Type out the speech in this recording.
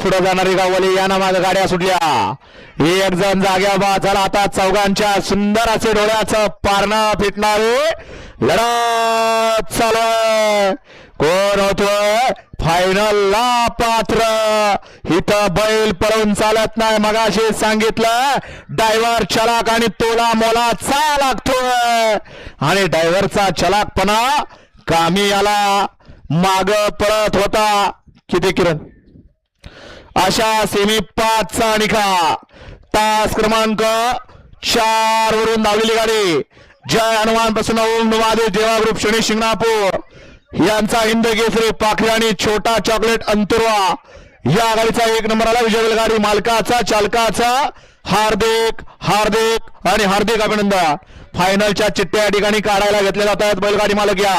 पुढे जाणारी गाववाली यानं मागे गाड्या सुटल्या. एक जण जाग्या बा झाला. आता चौघांच्या सुंदर असे डोळ्याचं पारणं फिटणारे लढत चालू आहे. कोण होतोय फायनलला पात्र. इथं बैल पळून चालत नाही. मगाशी सांगितलं ड्रायव्हर चलाक आणि तोला मोलाचा लागतोय आणि ड्रायव्हरचा चलाकपणा कामी आला. माग पळत होता. किती किरण अशा सेमी 5 चा निकाल. तास क्रमांक 4 वरून धावलेली गाडी जय हनुमान प्रसन्न ओम महादेव देवा ग्रुप शनी शिंगणापूर यांचा हिंद केसरी पाखरे आणि छोटा चॉकलेट अंतुर्वा या गाडीचा 1 नंबर आला. विजय गाडी मालकाचा चालकाचा हार्दिक हार्दिक आणि हार्दिक अभिनंदन. फायनलच्या चिठ्ठ्या या ठिकाणी काढायला घेतल्या जातात. बैलगाडी मालक या